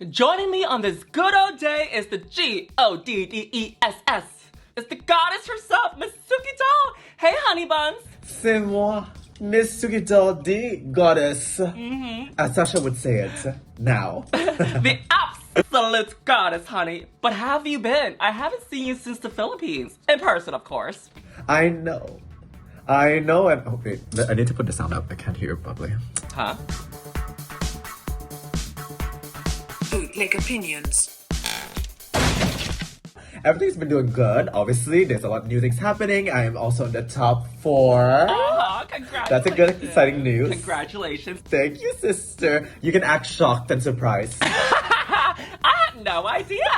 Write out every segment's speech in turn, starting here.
Joining me on this good old day is the G-O-D-D-E-S-S. It's the goddess herself, Miss Suki Doll. Hey, honey buns. C'est moi, Miss Suki Doll, the goddess. As Sasha would say it now. The absolute goddess, honey. But how have you been? I haven't seen you since the Philippines. In person, of course. I know, and oh wait, I need to put the sound up. I can't hear it properly. Huh? Bootleg opinions. Everything's been doing good. Obviously, there's a lot of new things happening. I am also in the top 4. Oh, congratulations. That's a good, exciting news. Congratulations. Thank you, sister. You can act shocked and surprised. I had no idea.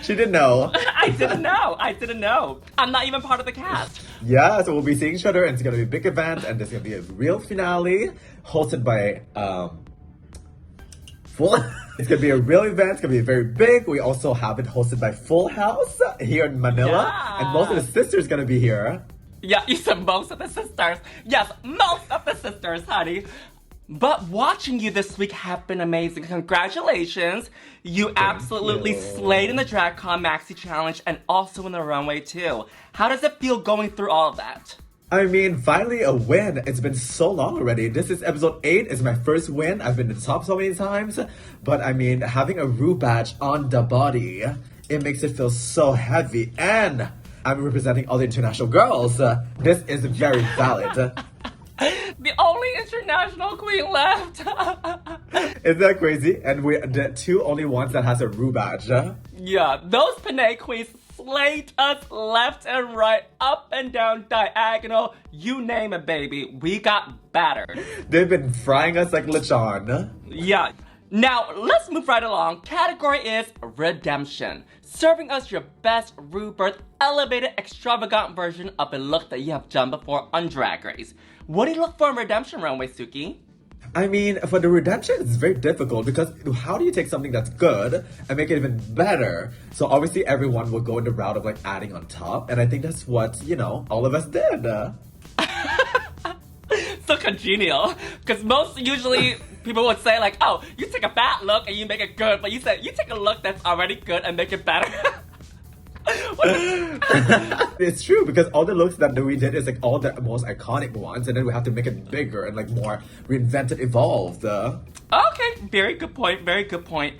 She didn't know. I didn't know. I'm not even part of the cast. Yeah, so we'll be seeing each other, and it's gonna be a big event, and there's gonna be a real finale hosted by It's gonna be a real event. It's gonna be very big. We also have it hosted by Full House here in Manila, Yeah. and most of the sisters gonna be here. Yeah, you said most of the sisters. Yes, most of the sisters, honey. But watching you this week have been amazing. Congratulations. You absolutely slayed in the DragCon Maxi Challenge and also in the runway too. How does it feel going through all of that? I mean, finally a win. It's been so long already. This is episode 8. It's my first win. I've been in the top so many times. But I mean, having a RU badge on the body, it makes it feel so heavy. And I'm representing all the international girls. This is very valid. The only international queen left. Isn't that crazy? And we're the 2 only ones that has a RU badge. Yeah, those Panay queens slayed us left and right, up and down, diagonal, you name it, baby. We got battered. They've been frying us like lechon. Yeah. Now, let's move right along. Category is Redemption. Serving us your best RuBirth elevated extravagant version of a look that you have done before on Drag Race. What do you look for in Redemption Runway, Suki? I mean, for the redemption, it's very difficult because how do you take something that's good and make it even better? So obviously everyone will go in the route of like adding on top, and I think that's what, all of us did. So congenial. Because most usually people would say like, oh, you take a bad look and you make it good, but you said you take a look that's already good and make it better. It's true because all the looks that we did is like all the most iconic ones, and then we have to make it bigger and like more reinvented, evolved. Okay, very good point.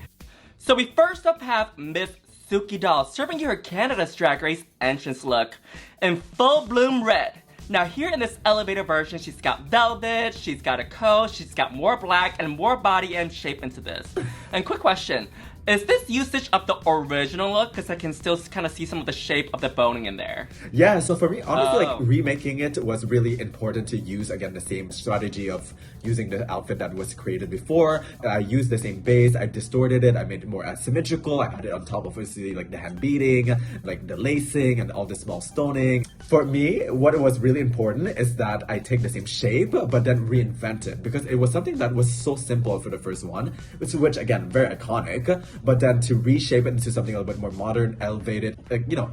So we first up have Miss Suki Doll serving you her Canada's Drag Race entrance look in full bloom red. Now here in this elevator version, she's got velvet, she's got a coat, she's got more black and more body and shape into this. And quick question, is this usage of the original look? Because I can still kind of see some of the shape of the boning in there. Yeah, so for me, honestly, like remaking it was really important to use, again, the same strategy of using the outfit that was created before. I used the same base, I distorted it, I made it more asymmetrical, I had it on top of, obviously, like the hand beading, like the lacing, and all the small stoning. For me, what was really important is that I take the same shape, but then reinvent it, because it was something that was so simple for the first one, which again, very iconic, but then to reshape it into something a little bit more modern, elevated,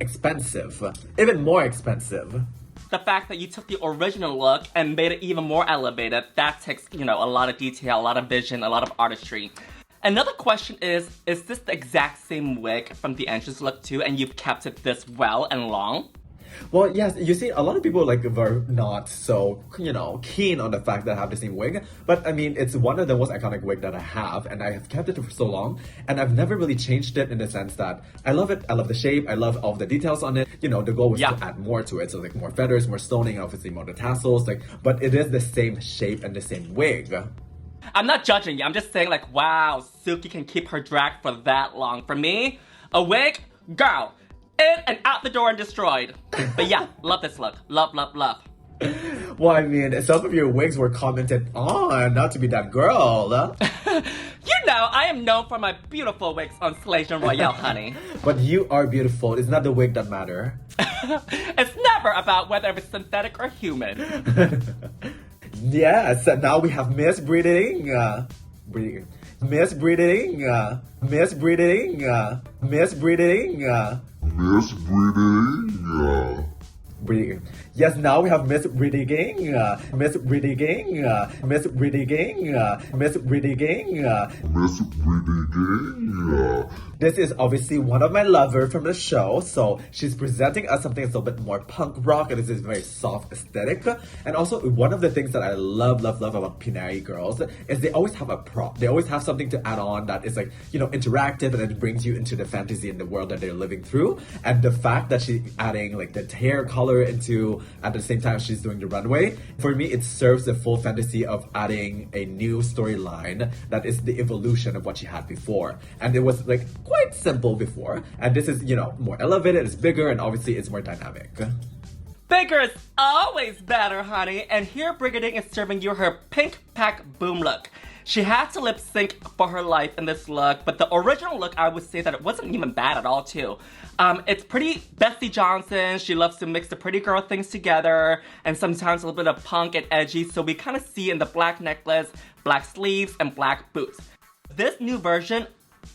expensive, even more expensive. The fact that you took the original look and made it even more elevated, that takes, a lot of detail, a lot of vision, a lot of artistry. Another question is this the exact same wig from the entrance look too, and you've kept it this well and long? Well, yes, you see, a lot of people were not so, keen on the fact that I have the same wig. But I mean, it's one of the most iconic wig that I have, and I have kept it for so long. And I've never really changed it in the sense that I love it, I love the shape, I love all the details on it. The goal was to add more to it. So like more feathers, more stoning, obviously more the tassels, but it is the same shape and the same wig. I'm not judging you, I'm just saying like, wow, Suki can keep her drag for that long. For me, a wig, girl, in and out the door and destroyed. But yeah, love this look. Love. Well, I mean, some of your wigs were commented on, not to be that girl. I am known for my beautiful wigs on Slaysian Royale, honey. But you are beautiful. It's not the wig that matter. It's never about whether it's synthetic or human. Yes, now we have Miss Brigiding. Miss Brigiding. Brigiding. Yes, now we have Miss Brigiding, Miss Brigiding, Miss Brigiding, Miss Brigiding, Miss Brigiding. This is obviously one of my lovers from the show, so she's presenting us something that's a little bit more punk rock, and this is very soft aesthetic. And also, one of the things that I love about Pinay girls is they always have a prop. They always have something to add on that is like, you know, interactive, and it brings you into the fantasy and the world that they're living through. And the fact that she's adding like the hair color into at the same time she's doing the runway, for me it serves the full fantasy of adding a new storyline that is the evolution of what she had before. And it was like quite simple before, and this is, you know, more elevated, it's bigger, and obviously it's more dynamic. Bigger is always better, honey. And here Brigiding is serving you her pink pack boom look. She had to lip sync for her life in this look, but the original look, I would say that it wasn't even bad at all, too. It's pretty Bessie Johnson. She loves to mix the pretty girl things together, and sometimes a little bit of punk and edgy, so we kind of see in the black necklace, black sleeves, and black boots. This new version,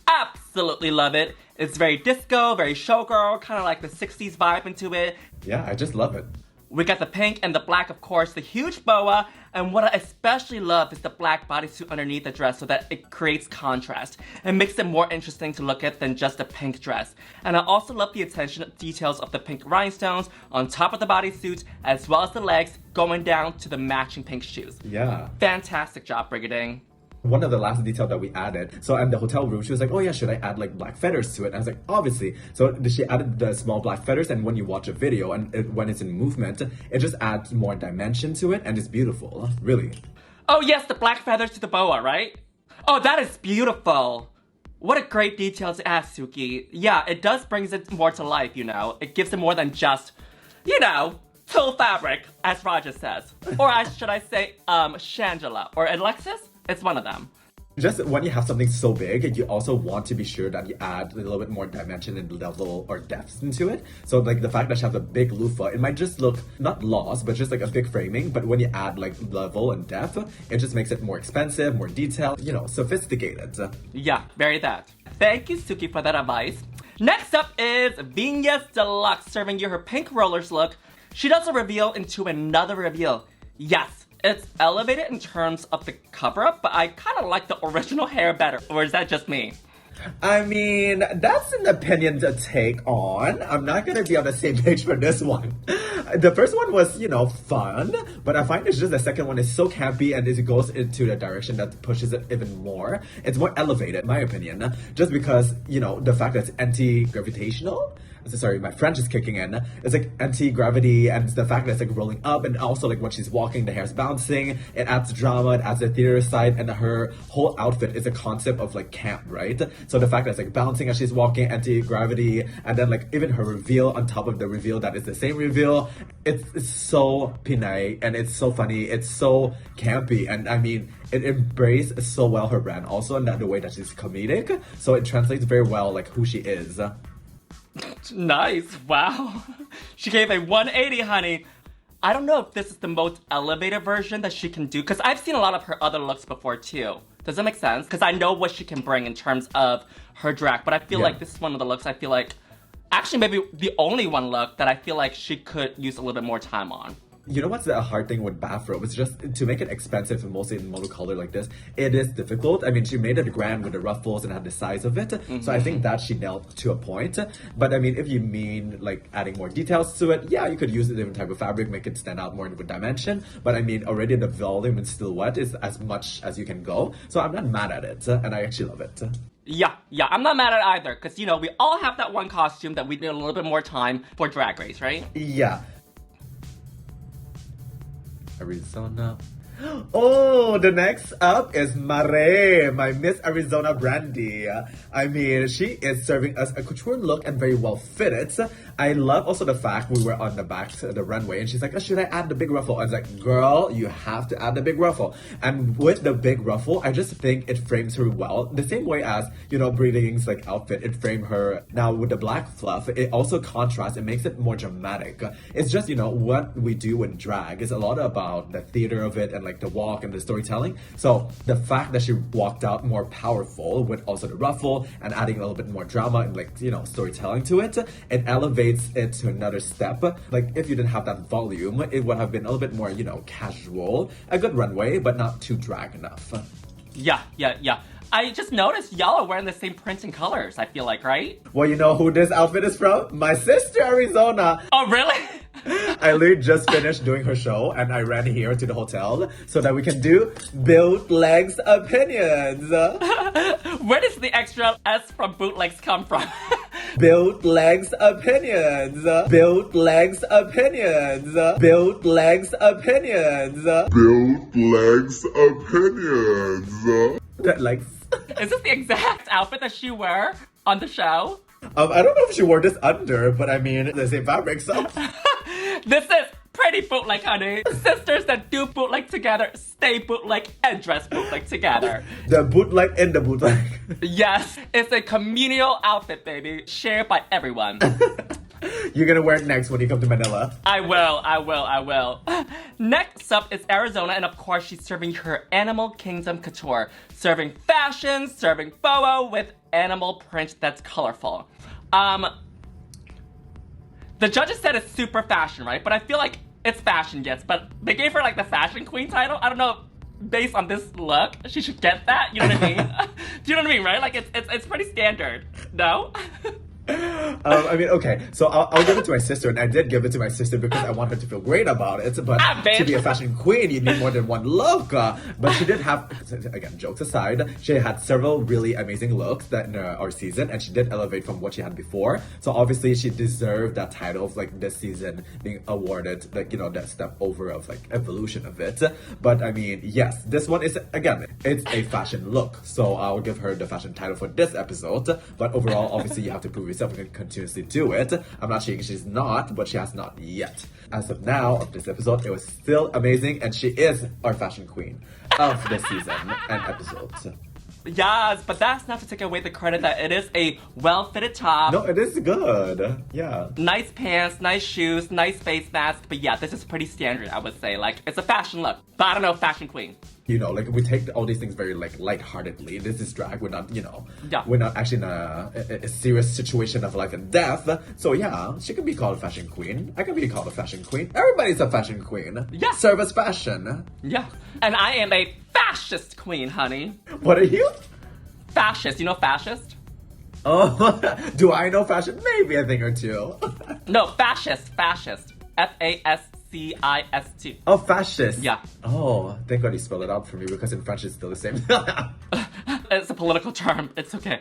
absolutely love it. It's very disco, very showgirl, kind of like the 60s vibe into it. Yeah, I just love it. We got the pink and the black, of course, the huge boa, and what I especially love is the black bodysuit underneath the dress so that it creates contrast and makes it more interesting to look at than just a pink dress. And I also love the attention to details of the pink rhinestones on top of the bodysuit, as well as the legs going down to the matching pink shoes. Yeah. Fantastic job, Brigiding. One of the last detail that we added, so in the hotel room, she was like, oh yeah, should I add like black feathers to it? And I was like, obviously. So she added the small black feathers, and when you watch a video and when it's in movement, it just adds more dimension to it, and it's beautiful, really. Oh yes, the black feathers to the boa, right? Oh, that is beautiful. What a great detail to add, Suki. Yeah, it does brings it more to life, you know. It gives it more than just, you know, tulle fabric, as Raja says. Or should I say, Shangela, or Alexis? It's one of them. Just when you have something so big, you also want to be sure that you add a little bit more dimension and level or depth into it. So like the fact that she has a big loofah, it might just look not lost, but just like a big framing. But when you add like level and depth, it just makes it more expensive, more detailed, you know, sophisticated. Yeah, very that. Thank you, Suki, for that advice. Next up is Viñas DeLuxe serving you her pink rollers look. She does a reveal into another reveal. Yes. It's elevated in terms of the cover-up, but I kind of like the original hair better. Or is that just me? I mean, that's an opinion to take on. I'm not going to be on the same page for this one. The first one was, you know, fun, but I find it's just the second one is so campy, and it goes into the direction that pushes it even more. It's more elevated, in my opinion, just because, you know, the fact that it's anti-gravitational. Sorry, my French is kicking in. It's like anti-gravity, and the fact that it's like rolling up, and also like when she's walking, the hair's bouncing. It adds drama, it adds the theater side, and her whole outfit is a concept of like camp, right? So the fact that it's like bouncing as she's walking, anti-gravity, and then like even her reveal on top of the reveal that is the same reveal. It's so Pinay, and it's so funny, it's so campy, and I mean, it embraces so well her brand also, and the way that she's comedic. So it translates very well like who she is. Nice, wow. She gave a 180, honey. I don't know if this is the most elevated version that she can do, because I've seen a lot of her other looks before too. Does that make sense? Because I know what she can bring in terms of her drag, but I feel like this is one of the looks I feel like, actually maybe the only one look that I feel like she could use a little bit more time on. You know what's the hard thing with bathrobe? It's just to make it expensive and mostly in monocolor like this, it is difficult. I mean, she made it grand with the ruffles and had the size of it. So I think that she nailed to a point. But I mean, if you mean like adding more details to it, yeah, you could use a different type of fabric, make it stand out more with dimension. But I mean, already the volume and silhouette is as much as you can go. So I'm not mad at it, and I actually love it. Yeah, I'm not mad at it either, because, you know, we all have that one costume that we need a little bit more time for Drag Race, right? Yeah. Arizona. Oh, the next up is Mare, my Miss Arizona Brandy. I mean, she is serving us a couture look and very well fitted. I love also the fact we were on the back of the runway and she's like, oh, should I add the big ruffle? I was like, girl, you have to add the big ruffle. And with the big ruffle, I just think it frames her well. The same way as, you know, Brigiding's like outfit, it framed her. Now with the black fluff, it also contrasts, it makes it more dramatic. It's just, you know, what we do in drag is a lot about the theater of it and like like the walk and the storytelling. So the fact that she walked out more powerful with also the ruffle and adding a little bit more drama and like, you know, storytelling to it, it elevates it to another step. Like if you didn't have that volume, it would have been a little bit more, you know, casual, a good runway, but not too drag enough. Yeah. I just noticed y'all are wearing the same prints and colors, I feel like, right? Well, you know who this outfit is from? My sister, Arizona. Oh, really? I literally just finished doing her show and I ran here to the hotel so that we can do Bootleg's opinions. Where does the extra S from Bootlegs come from? Bootleg's opinions. Bootleg's opinions. Bootleg's opinions. Bootleg's opinions. That like... Is this the exact outfit that she wore on the show? I don't know if she wore this under, but I mean, the same fabric, so... This is pretty bootleg, honey. Sisters that do bootleg together stay bootleg and dress bootleg together. The bootleg and the bootleg. Yes, it's a communal outfit, baby. Shared by everyone. You're gonna wear it next when you come to Manila. I will. Next up is Arizona, and of course she's serving her Animal Kingdom couture. Serving fashion, serving boho with animal print that's colorful. The judges said it's super fashion, right? But I feel like it's fashion, yes. But they gave her like the fashion queen title. I don't know, based on this look, she should get that. You know what I mean? Do you know what I mean, right? Like it's pretty standard. No? I mean, okay, so I'll give it to my sister, and I did give it to my sister because I want her to feel great about it, but to be a fashion queen, you need more than one look, but she did have, again, jokes aside, she had several really amazing looks that in our season, and she did elevate from what she had before, so obviously she deserved that title of, like, this season being awarded, like, you know, that step over of, like, evolution of it, but I mean, yes, this one is, again, it's a fashion look, so I'll give her the fashion title for this episode, but overall, obviously, you have to prove yourself and continuously do it. I'm not saying she's not, but she has not yet. As of now, of this episode, it was still amazing, and she is our fashion queen of this season and episode. Yes, but that's not to take away the credit that it is a well-fitted top. No, it is good. Yeah. Nice pants, nice shoes, nice face mask. But yeah, this is pretty standard, I would say. Like, it's a fashion look. But I don't know, fashion queen. You know, like, we take all these things very, like, lightheartedly. This is drag. We're not, you know, yeah. We're not actually in a serious situation of life and death. So yeah, she can be called a fashion queen. I can be called a fashion queen. Everybody's a fashion queen. Yeah. Serve us fashion. Yeah. And I am a fascist queen, honey. What are you? Fascist. You know fascist? Oh, do I know fashion? Maybe a thing or two. No, fascist. Fascist. Oh, fascist. Yeah. Oh, thank God you spelled it out for me because in French it's still the same. It's a political term. It's okay.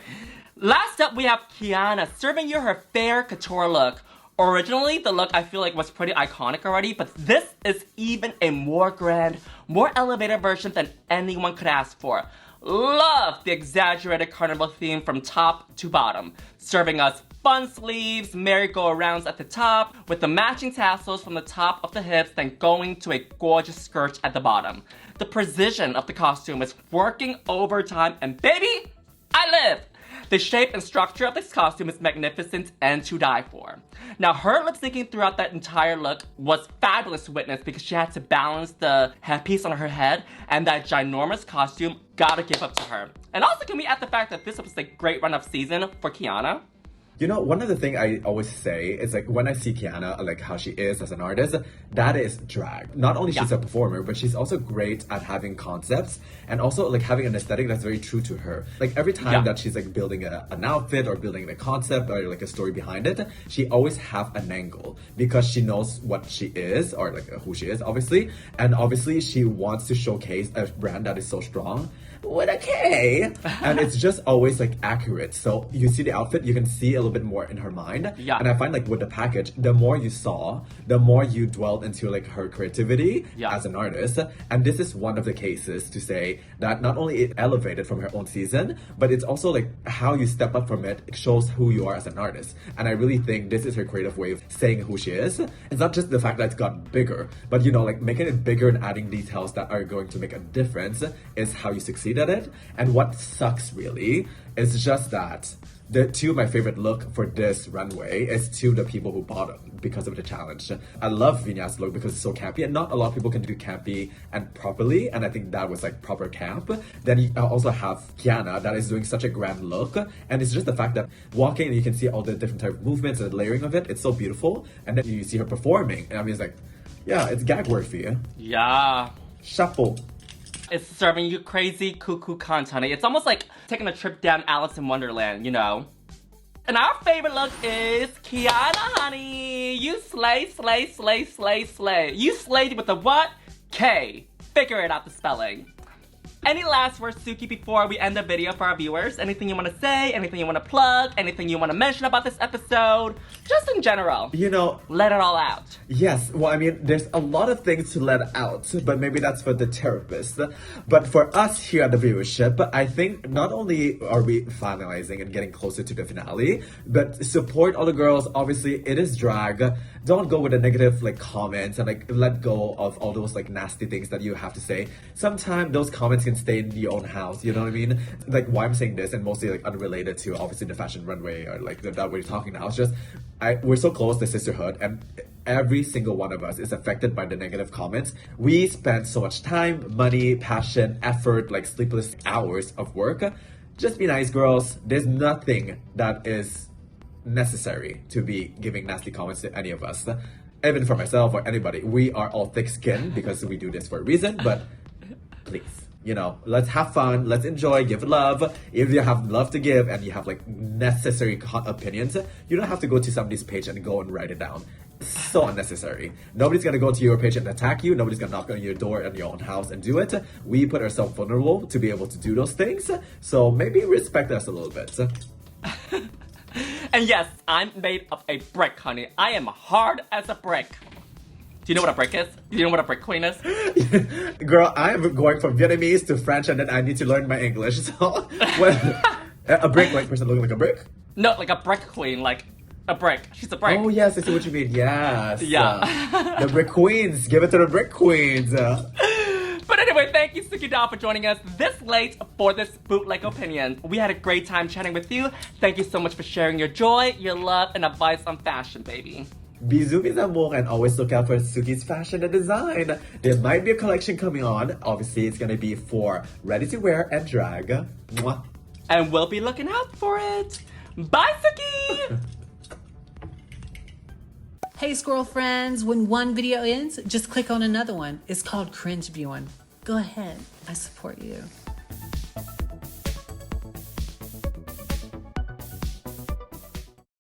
Last up, we have Khianna serving you her fair couture look. Originally, the look I feel like was pretty iconic already, but this is even a more grand, more elevated version than anyone could ask for. Love the exaggerated carnival theme from top to bottom, serving us fun sleeves, merry-go-rounds at the top, with the matching tassels from the top of the hips, then going to a gorgeous skirt at the bottom. The precision of the costume is working overtime, and baby, I live! The shape and structure of this costume is magnificent and to die for. Now, her lip syncing throughout that entire look was fabulous to witness because she had to balance the headpiece on her head and that ginormous costume. Gotta give up to her. And also, can we add the fact that this was a great run of season for Khianna? You know, one of the things I always say is, like, when I see Khianna, like, how she is as an artist, that is drag. Not only she's a performer, but she's also great at having concepts and also, like, having an aesthetic that's very true to her. Like, every time that she's, like, building an outfit or building a concept or, like, a story behind it, she always have an angle because she knows what she is or, like, who she is, obviously. And obviously, she wants to showcase a brand that is so strong with a K. And it's just always, like, accurate. So you see the outfit, you can see a little bit more in her mind. Yeah. And I find, like, with the package, the more you saw, the more you dwelled into, like, her creativity as an artist. And this is one of the cases to say that not only it elevated from her own season, but it's also, like, how you step up from it shows who you are as an artist. And I really think this is her creative way of saying who she is. It's not just the fact that it's gotten bigger, but, you know, like, making it bigger and adding details that are going to make a difference is how you succeed. completed it. And what sucks really is just that the two of my favorite look for this runway is to the people who bought it because of the challenge. I love Viñas' look because it's so campy, and not a lot of people can do campy and properly, and I think that was like proper camp. Then you also have Khianna that is doing such a grand look, and it's just the fact that walking and you can see all the different type of movements and the layering of it, it's so beautiful. And then you see her performing, and I mean, it's like, yeah, it's gag worthy. Yeah. Shuffle. It's serving you crazy cuckoo content. It's almost like taking a trip down Alice in Wonderland, you know? And our favorite look is Khianna, honey. You slay, slay, slay, slay, slay. You slayed with the what? K. Figure it out, the spelling. Any last words, Suki, before we end the video for our viewers? Anything you want to say? Anything you want to plug? Anything you want to mention about this episode? Just in general. You know, let it all out. Yes, well, I mean, there's a lot of things to let out, but maybe that's for the therapist. But for us here at the viewership, I think not only are we finalizing and getting closer to the finale, but support all the girls. Obviously, it is drag. Don't go with the negative like comments and like let go of all those like nasty things that you have to say. Sometimes those comments can stay in your own house, you know what I mean? Like why I'm saying this, and mostly like unrelated to obviously the fashion runway or like that we're talking now. It's just we're so close to sisterhood, and every single one of us is affected by the negative comments. We spend so much time, money, passion, effort, like sleepless hours of work. Just be nice, girls. There's nothing that is necessary to be giving nasty comments to any of us. Even for myself or anybody. We are all thick-skinned because we do this for a reason, but please, you know, let's have fun, let's enjoy, give love. If you have love to give and you have like necessary opinions, you don't have to go to somebody's page and go and write it down. So unnecessary. Nobody's gonna go to your page and attack you. Nobody's gonna knock on your door in your own house and do it. We put ourselves vulnerable to be able to do those things. So maybe respect us a little bit. And yes, I'm made of a brick, honey. I am hard as a brick. Do you know what a brick is? Do you know what a brick queen is? Girl, I'm going from Vietnamese to French, and then I need to learn my English. So, a brick, like person looking like a brick? No, like a brick queen, like a brick. She's a brick. Oh yes, I see what you mean. Yes. Yeah. The brick queens. Give it to the brick queens. But anyway, thank you, Suki doll, for joining us this late for this bootleg opinion. We had a great time chatting with you. Thank you so much for sharing your joy, your love, and advice on fashion, baby. Bisous, mes amours, and always look out for Suki's fashion and design. There might be a collection coming on. Obviously, it's gonna be for ready to wear and drag. Mwah. And we'll be looking out for it. Bye, Suki! Hey squirrel friends, when one video ends, just click on another one. It's called cringe viewing. Go ahead, I support you.